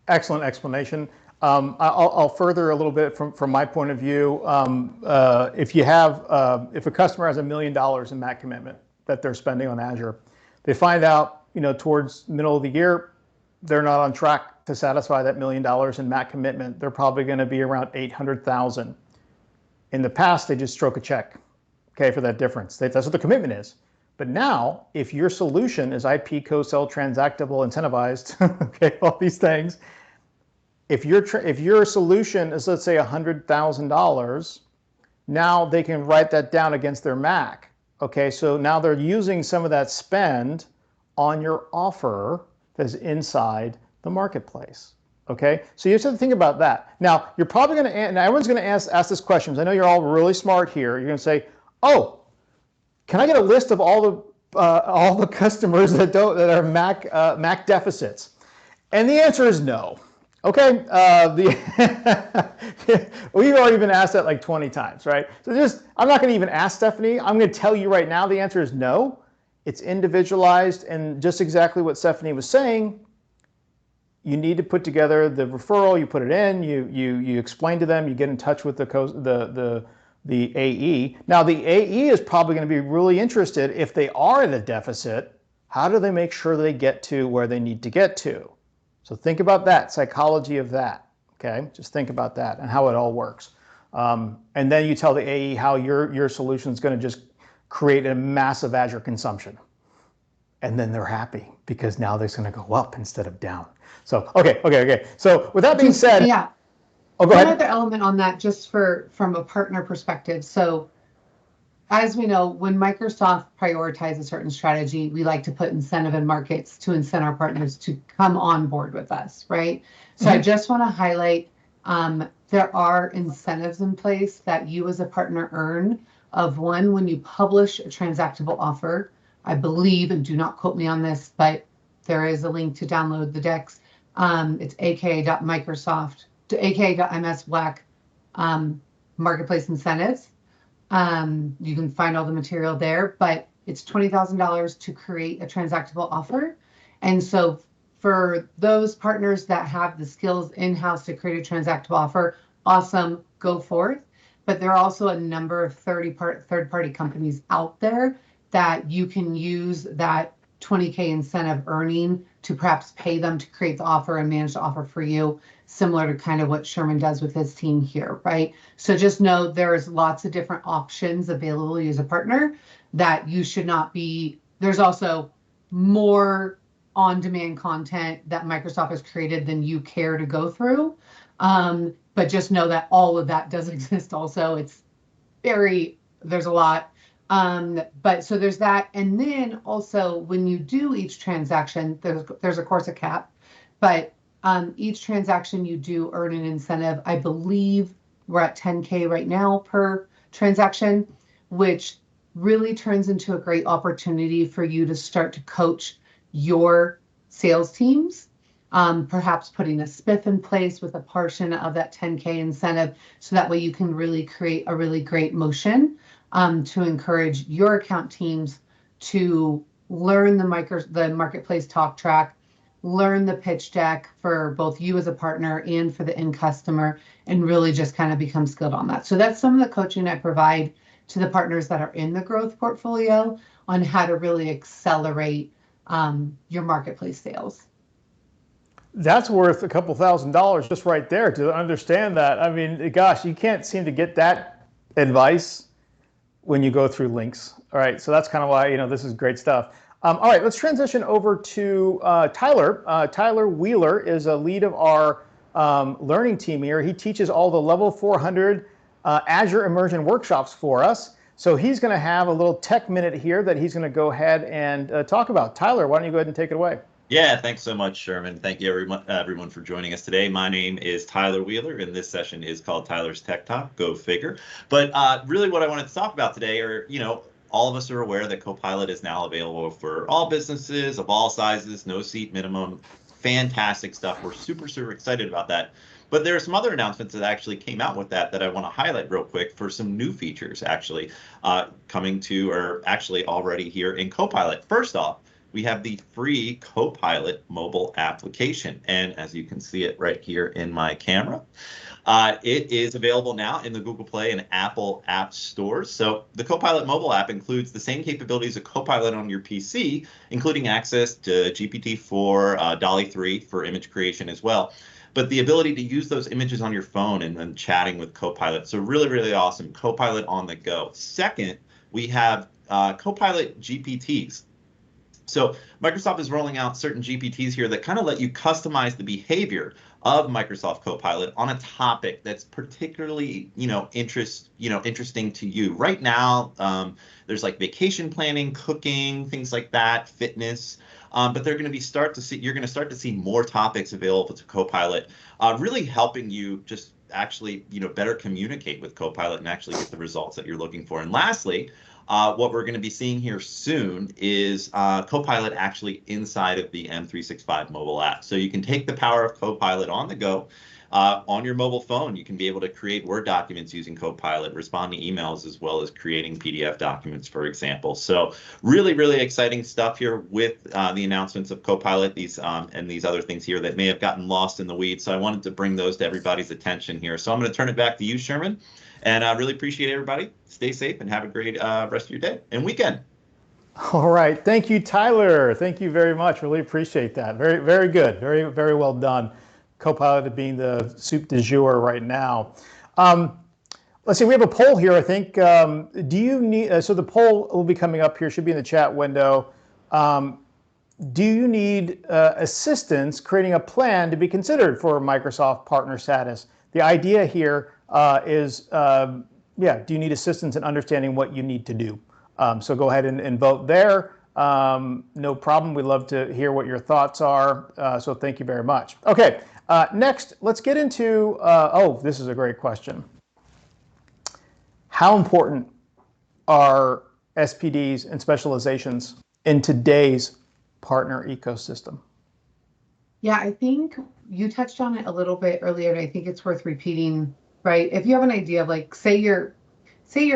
Excellent explanation. I'll further a little bit from my point of view. If a customer has $1 million in MAC commitment that they're spending on Azure, they find out, towards middle of the year, they're not on track to satisfy that $1 million in MAC commitment. They're probably going to be around 800,000. In the past, they just stroke a check, okay, for that difference. That's what the commitment is. But now, if your solution is IP, co-sell, transactable, incentivized, okay, all these things, if your solution is, let's say, $100,000, now they can write that down against their MAC. Okay, so now they're using some of that spend on your offer that's inside the marketplace. Okay, so you have to think about that. Now, you're probably going to, and everyone's going to ask this question. I know you're all really smart here. You're going to say, "Oh, can I get a list of all the customers that are MAC deficits?" And the answer is no. Okay, we've already been asked that like 20 times, right? So I'm not going to even ask Stephanie. I'm going to tell you right now. The answer is no. It's individualized, and just exactly what Stephanie was saying. You need to put together the referral. You put it in. You explain to them. You get in touch with the AE. Now, the AE is probably going to be really interested if they are at a deficit. How do they make sure they get to where they need to get to? So think about that, psychology of that, okay? Just think about that and how it all works. And then you tell the AE how your solution is going to just create a massive Azure consumption. And then they're happy because now they're going to go up instead of down. So, okay. So with that being said, yeah. Oh, go ahead. One other element on that, just from a partner perspective. So as we know, when Microsoft prioritizes a certain strategy, we like to put incentive in markets to incent our partners to come on board with us, right? So I just want to highlight, there are incentives in place that you as a partner earn of one, when you publish a transactable offer, I believe, and do not quote me on this, but there is a link to download the decks. It's aka.microsoft to aka.ms/WAC marketplace incentives. You can find all the material there, but it's $20,000 to create a transactable offer. And so for those partners that have the skills in-house to create a transactable offer, awesome, go forth. But there are also a number of third-party companies out there that you can use that 20K incentive earning to perhaps pay them to create the offer and manage the offer for you, similar to kind of what Sherman does with his team here, right? So just know there's lots of different options available to you as a partner that you should not be. There's also more on-demand content that Microsoft has created than you care to go through. but just know that all of that does exist also. There's a lot. But so there's that. And then also when you do each transaction, there's of course a cap, but each transaction you do earn an incentive. I believe we're at 10K right now per transaction, which really turns into a great opportunity for you to start to coach your sales teams. Perhaps putting a spiff in place with a portion of that 10K incentive, so that way you can really create a really great motion to encourage your account teams to learn the marketplace talk track, learn the pitch deck for both you as a partner and for the end customer, and really just kind of become skilled on that. So that's some of the coaching I provide to the partners that are in the growth portfolio on how to really accelerate your marketplace sales. That's worth a couple $1,000s just right there to understand that. I mean, gosh, you can't seem to get that advice when you go through links. All right, so that's kind of why, this is great stuff. All right, let's transition over to Tyler. Tyler Wheeler is a lead of our learning team here. He teaches all the level 400 Azure immersion workshops for us. So he's going to have a little tech minute here that he's going to go ahead and talk about. Tyler, why don't you go ahead and take it away? Yeah, thanks so much, Sherman. Thank you, everyone for joining us today. My name is Tyler Wheeler, and this session is called Tyler's Tech Talk. Go figure. But really what I wanted to talk about today are, all of us are aware that Copilot is now available for all businesses of all sizes, no seat minimum. Fantastic stuff. We're super, super excited about that. But there are some other announcements that actually came out with that I want to highlight real quick for some new features actually coming to, or actually already here in Copilot. First off, we have the free Copilot mobile application. And as you can see it right here in my camera, it is available now in the Google Play and Apple app stores. So the Copilot mobile app includes the same capabilities of Copilot on your PC, including access to GPT-4, DALL-E 3 for image creation as well, but the ability to use those images on your phone and then chatting with Copilot. So really, really awesome. Copilot on the go. Second, we have Copilot GPTs. So Microsoft is rolling out certain GPTs here that kind of let you customize the behavior of Microsoft Copilot on a topic that's particularly, interesting to you. Right now, there's like vacation planning, cooking, things like that, fitness. But you're going to start to see more topics available to Copilot, really helping you just actually, better communicate with Copilot and actually get the results that you're looking for. And lastly, what we're going to be seeing here soon is Copilot actually inside of the M365 mobile app. So you can take the power of Copilot on the go. On your mobile phone, you can be able to create Word documents using Copilot, respond to emails, as well as creating PDF documents, for example. So really, really exciting stuff here with the announcements of Copilot, and these other things here that may have gotten lost in the weeds. So I wanted to bring those to everybody's attention here. So I'm going to turn it back to you, Sherman. And I really appreciate everybody. Stay safe and have a great rest of your day and weekend. All right. Thank you, Tyler. Thank you very much. Really appreciate that. Very, very good. Very, very well done. Copilot being the soup du jour right now. Let's see. We have a poll here, I think. Do you need, so the poll will be coming up here, should be in the chat window. Do you need assistance creating a plan to be considered for Microsoft partner status? The idea here is, do you need assistance in understanding what you need to do? So go ahead and vote there. No problem. We'd love to hear what your thoughts are. So thank you very much. Okay, next, let's get into, this is a great question. How important are SPDs and specializations in today's partner ecosystem? Yeah, I think you touched on it a little bit earlier, and I think it's worth repeating, right? If you have an idea of like, say you're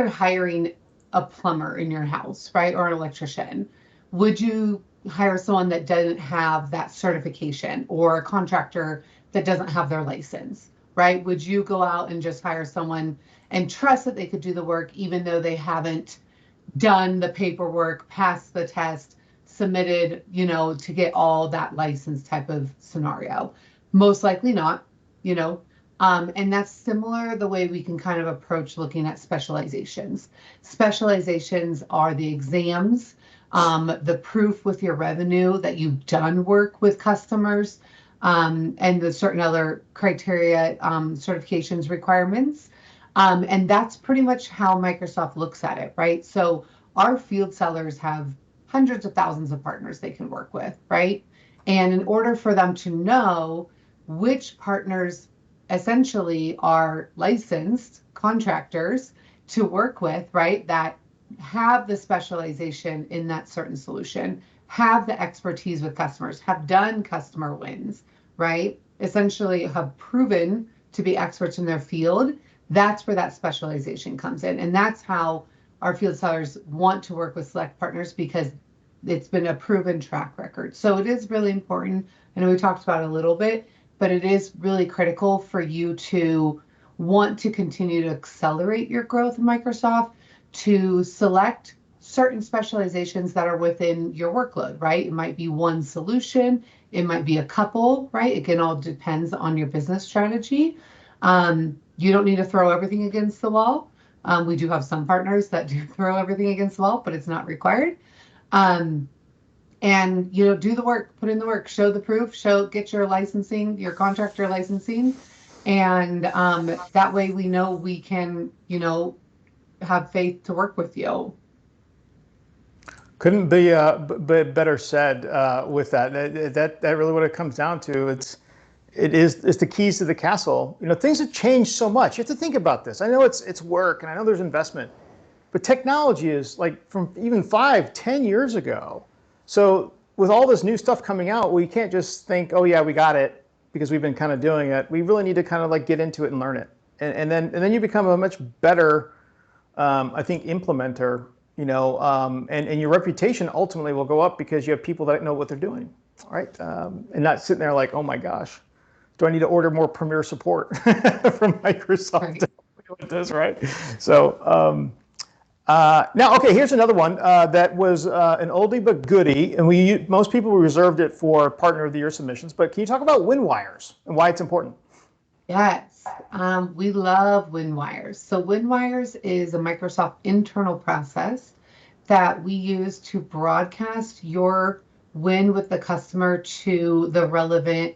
hiring a plumber in your house, right? Or an electrician, would you hire someone that doesn't have that certification, or a contractor that doesn't have their license, right? Would you go out and just hire someone and trust that they could do the work, even though they haven't done the paperwork, passed the test, submitted, to get all that license type of scenario? Most likely not, and that's similar the way we can kind of approach looking at specializations. Specializations are the exams, the proof with your revenue that you've done work with customers, and the certain other criteria, certifications requirements. And that's pretty much how Microsoft looks at it, right? So our field sellers have hundreds of thousands of partners they can work with, right? And in order for them to know which partners essentially are licensed contractors to work with, right, that have the specialization in that certain solution, have the expertise with customers, have done customer wins, right? Essentially have proven to be experts in their field. That's where that specialization comes in. And that's how our field sellers want to work with select partners, because it's been a proven track record. So it is really important. I know we talked about it a little bit, but it is really critical for you to want to continue to accelerate your growth in Microsoft, to select certain specializations that are within your workload, right? It might be one solution, it might be a couple, right? Again, all depends on your business strategy. You don't need to throw everything against the wall. We do have some partners that do throw everything against the wall, but it's not required. And do the work, put in the work, show the proof, get your licensing, your contractor licensing, and that way we know we can, have faith to work with you. Couldn't be better said with that. That really what it comes down to. It's the keys to the castle. Things have changed so much. You have to think about this. I know it's work, and I know there's investment, but technology is like from even 5-10 years ago. So with all this new stuff coming out, we can't just think, oh yeah, we got it because we've been kind of doing it. We really need to kind of like get into it and learn it, and then you become a much better, I think, implementer. And your reputation ultimately will go up because you have people that know what they're doing, right? And not sitting there like, oh my gosh, do I need to order more Premier support from Microsoft? Right. To do this, right? So now, okay, here's another one that was an oldie but goodie, and most people reserved it for Partner of the Year submissions. But can you talk about Windwires and why it's important? Yes, we love Windwires. So Windwires is a Microsoft internal process that we use to broadcast your win with the customer to the relevant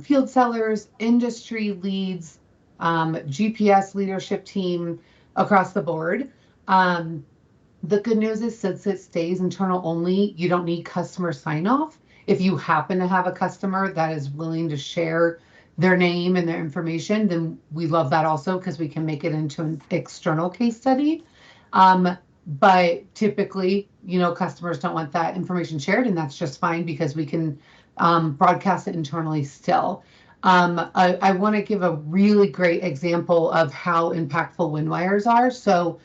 field sellers, industry leads, GPS leadership team across the board. The good news is, since it stays internal only, you don't need customer sign off. If you happen to have a customer that is willing to share their name and their information, then we love that also, because we can make it into an external case study. But typically, customers don't want that information shared, and that's just fine because we can broadcast it internally still. I want to give a really great example of how impactful Windwires are. So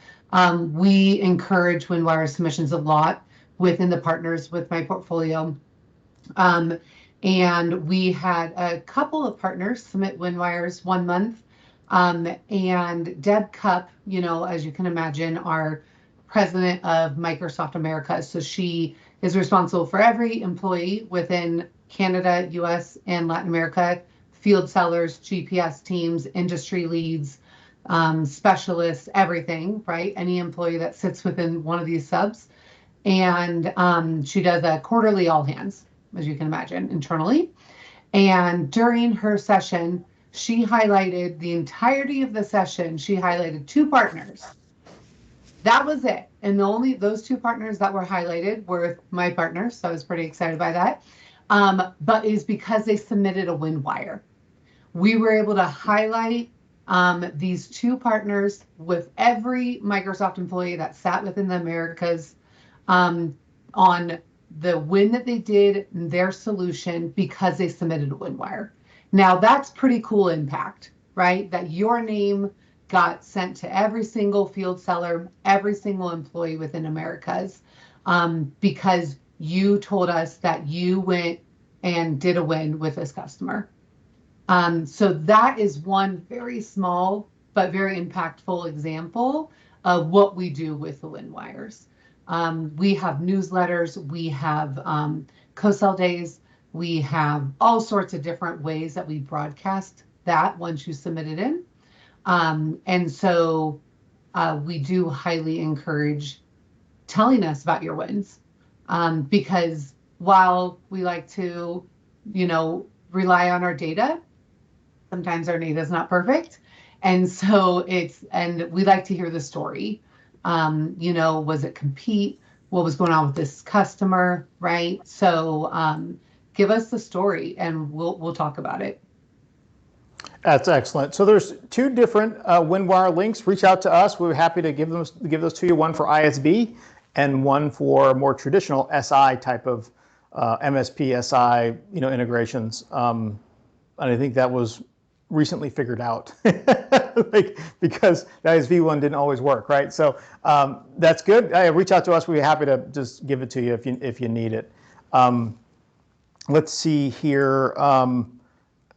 we encourage Windwire submissions a lot within the partners with my portfolio. And we had a couple of partners submit Windwires 1 month. And Deb Cupp, as you can imagine, our president of Microsoft America. So she is responsible for every employee within Canada, US, and Latin America, field sellers, GPS teams, industry leads, specialists, everything, right? Any employee that sits within one of these subs. And she does a quarterly all hands, as you can imagine, internally. And during her session, she highlighted the entirety of the session. She highlighted 2 partners. That was it. And those 2 partners that were highlighted were my partners. So I was pretty excited by that. But is because they submitted a Windwire. We were able to highlight these 2 partners with every Microsoft employee that sat within the Americas on the win that they did in their solution because they submitted a Windwire. Now that's pretty cool impact, right? That your name got sent to every single field seller, every single employee within Americas, because you told us that you went and did a win with this customer. So that is one very small but very impactful example of what we do with the Windwires. We have newsletters, we have co-sell days, we have all sorts of different ways that we broadcast that once you submit it in. And so we do highly encourage telling us about your wins, because while we like to, rely on our data. Sometimes our data is not perfect. And so and we like to hear the story. Was it compete? What was going on with this customer, right? So give us the story and we'll talk about it. That's excellent. So there's two different Windwire links. Reach out to us. We're happy to give those to you. One for ISV and one for more traditional SI type of MSP SI integrations. And I think that was recently figured out, because the ISV one didn't always work, right? So that's good. Reach out to us. We'd be happy to just give it to you if you need it. Let's see here.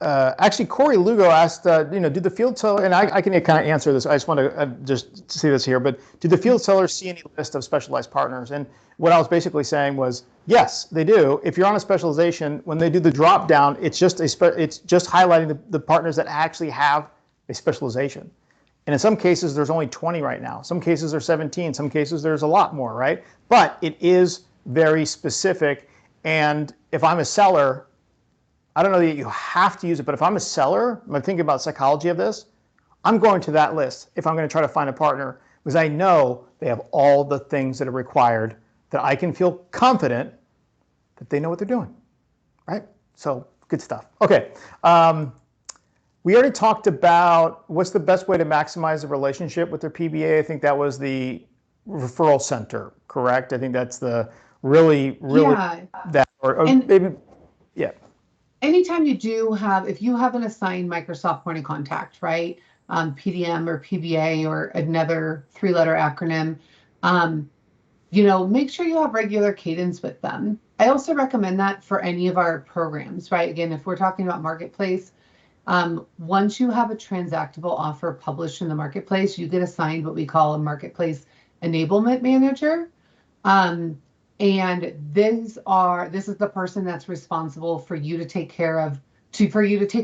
Actually, Corey Lugo asked, do the field seller, and I can kind of answer this. I just want to just see this here, but do the field sellers see any list of specialized partners? And what I was basically saying was, yes, they do. If you're on a specialization, when they do the drop down, it's just highlighting the partners that actually have a specialization. And in some cases, there's only 20 right now. Some cases there's 17. Some cases there's a lot more, right? But it is very specific. And if I'm a seller, I don't know that you have to use it, but if I'm a seller, I'm thinking about psychology of this, I'm going to that list if I'm going to try to find a partner, because I know they have all the things that are required, that I can feel confident that they know what they're doing, right? So good stuff. Okay. We already talked about what's the best way to maximize the relationship with their PBA. I think that was the referral center, correct? I think that's the really Yeah. that, or maybe, yeah. Anytime if you have an assigned Microsoft point of contact, right? PDM or PBA or another 3-letter acronym, make sure you have regular cadence with them. I also recommend that for any of our programs, right? Again, if we're talking about Marketplace, once you have a transactable offer published in the Marketplace, you get assigned what we call a Marketplace Enablement Manager. And this is the person that's responsible for you to take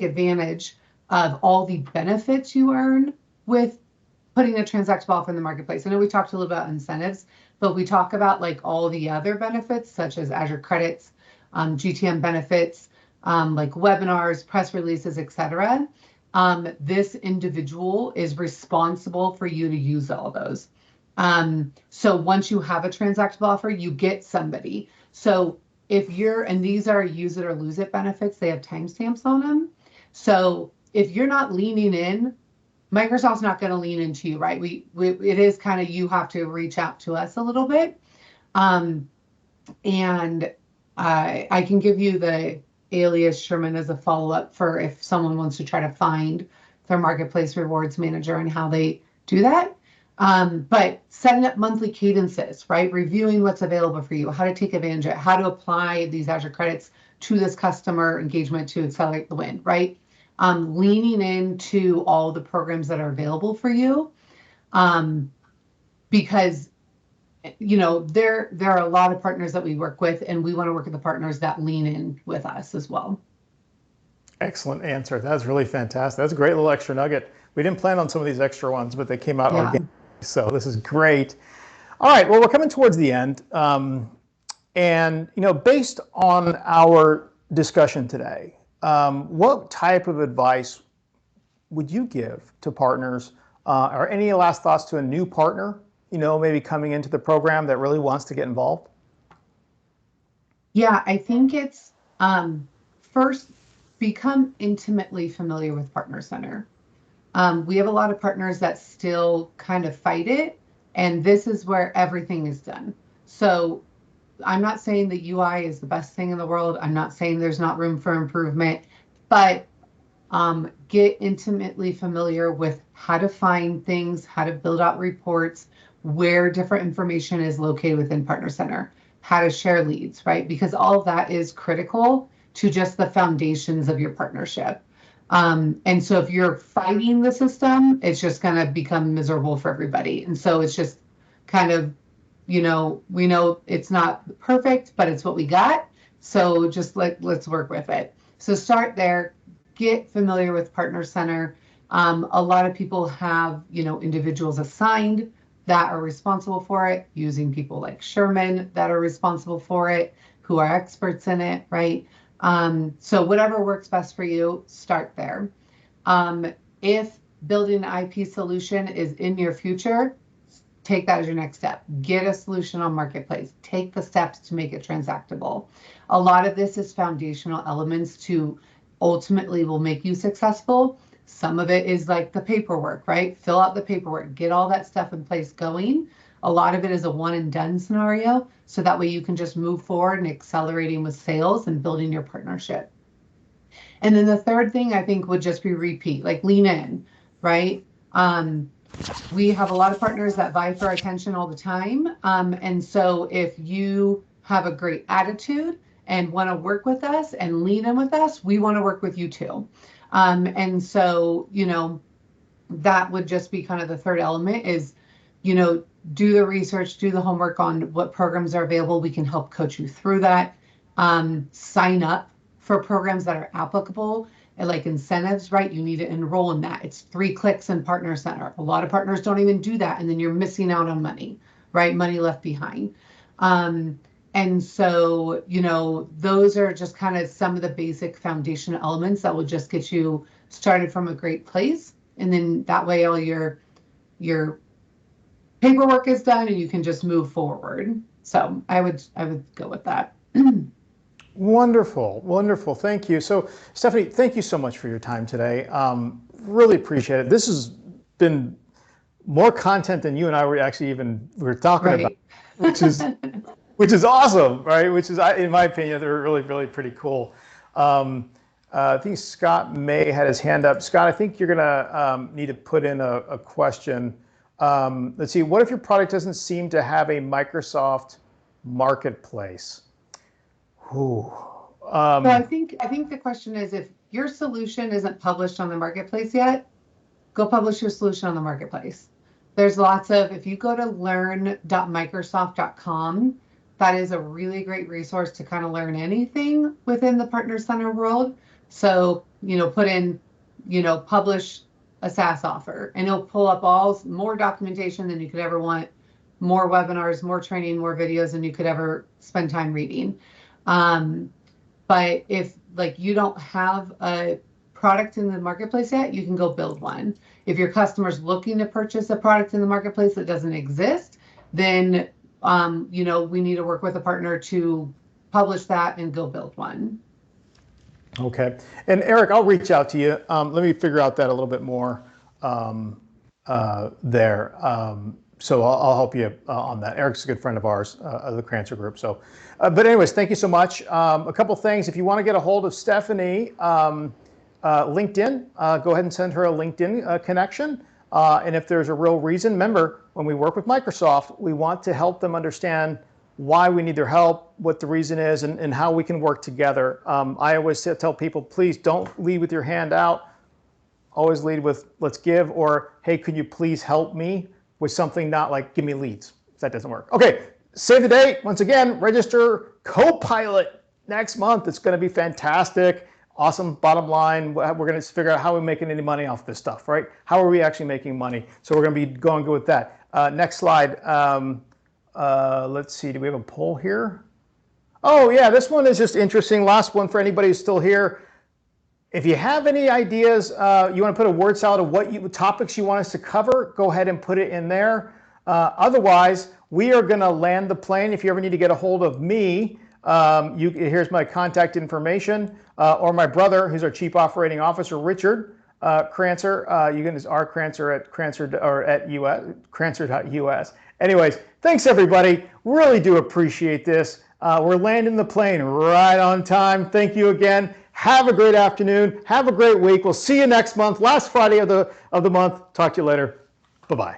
advantage of all the benefits you earn with putting a transactable offer in the Marketplace. I know we talked a little about incentives, but we talk about like all the other benefits, such as Azure credits, GTM benefits, like webinars, press releases, etc. This individual is responsible for you to use all of those. So once you have a transactable offer, you get somebody. So and these are use it or lose it benefits, they have timestamps on them. So if you're not leaning in, Microsoft's not going to lean into you, right? It is kind of, you have to reach out to us a little bit. And I can give you the alias Sherman as a follow-up for if someone wants to try to find their Marketplace Rewards Manager and how they do that. But setting up monthly cadences, right? Reviewing what's available for you, how to take advantage of it, how to apply these Azure credits to this customer engagement to accelerate the win, right? Leaning into all the programs that are available for you, because there are a lot of partners that we work with, and we want to work with the partners that lean in with us as well. Excellent answer. That's really fantastic. That's a great little extra nugget. We didn't plan on some of these extra ones, but they came out organically. So this is great. All right. Well, we're coming towards the end. And based on our discussion today, what type of advice would you give to partners, or any last thoughts to a new partner, maybe coming into the program that really wants to get involved? Yeah, I think it's first, become intimately familiar with Partner Center. We have a lot of partners that still kind of fight it, and this is where everything is done. So I'm not saying the UI is the best thing in the world. I'm not saying there's not room for improvement, but get intimately familiar with how to find things, how to build out reports, where different information is located within Partner Center, how to share leads, right? Because all of that is critical to just the foundations of your partnership. And so if you're fighting the system, it's just going to become miserable for everybody. And so it's just kind of, we know it's not perfect, but it's what we got. So just let's work with it. So start there, get familiar with Partner Center. A lot of people have, individuals assigned that are responsible for it, using people like Sherman that are responsible for it, who are experts in it, right? So whatever works best for you, start there. If building an IP solution is in your future, take that as your next step. Get a solution on Marketplace. Take the steps to make it transactable. A lot of this is foundational elements to ultimately will make you successful. Some of it is like the paperwork, right? Fill out the paperwork, get all that stuff in place going. A lot of it is a one and done scenario. So that way you can just move forward and accelerating with sales and building your partnership. And then the third thing I think would just be repeat, like lean in, right? We have a lot of partners that vie for our attention all the time. And so if you have a great attitude and want to work with us and lean in with us, we want to work with you too. And so, that would just be kind of the third element is, do the research, do the homework on what programs are available. We can help coach you through that. Sign up for programs that are applicable. And like incentives, right? You need to enroll in that. It's 3 clicks in Partner Center. A lot of partners don't even do that. And then you're missing out on money, right? Money left behind. And so, those are just kind of some of the basic foundational elements that will just get you started from a great place. And then that way all your paperwork is done and you can just move forward. So I would go with that. Wonderful, wonderful. Thank you. So Stephanie, thank you so much for your time today. Really appreciate it. This has been more content than you and I were actually were talking about, which is awesome, right? Which is, in my opinion, they're really, really pretty cool. I think Scott May had his hand up. Scott, I think you're gonna need to put in a question. Let's see, what if your product doesn't seem to have a Microsoft marketplace? So I think the question is, if your solution isn't published on the marketplace yet, go publish your solution on the marketplace. There's lots of, if you go to learn.microsoft.com, that is a really great resource to kind of learn anything within the Partner Center world. So, put in, publish a SaaS offer, and it'll pull up more documentation than you could ever want, more webinars, more training, more videos than you could ever spend time reading. But if you don't have a product in the marketplace yet, you can go build one. If your customer's looking to purchase a product in the marketplace that doesn't exist, then, we need to work with a partner to publish that and go build one. Okay. And Eric, I'll reach out to you. Let me figure out that a little bit more there. So I'll help you on that. Eric's a good friend of ours, of the Crancer group. So, but anyways, thank you so much. A couple things. If you want to get a hold of Stephanie, LinkedIn, go ahead and send her a LinkedIn connection. And if there's a real reason, remember, when we work with Microsoft, we want to help them understand why we need their help, what the reason is, and how we can work together. I always tell people, please don't lead with your hand out. Always lead with, let's give, or, hey, could you please help me with something, not like, give me leads. That doesn't work. Okay, save the date. Once again, register Copilot next month. It's going to be fantastic. Awesome. Bottom line, we're going to figure out how we're making any money off this stuff, right? How are we actually making money? So we're going to be going good with that. Next slide. Let's see. Do we have a poll here? Oh, yeah. This one is just interesting. Last one for anybody who's still here. If you have any ideas, you want to put a word salad of what topics you want us to cover, go ahead and put it in there. Otherwise, we are going to land the plane. If you ever need to get a hold of me, here's my contact information, or my brother, who's our Chief Operating Officer, Richard Crancer. You can just rcrancer at Crancer or at Crancer.us. Anyways, thanks everybody. Really do appreciate this. We're landing the plane right on time. Thank you again. Have a great afternoon. Have a great week. We'll see you next month. Last Friday of the month. Talk to you later. Bye-bye.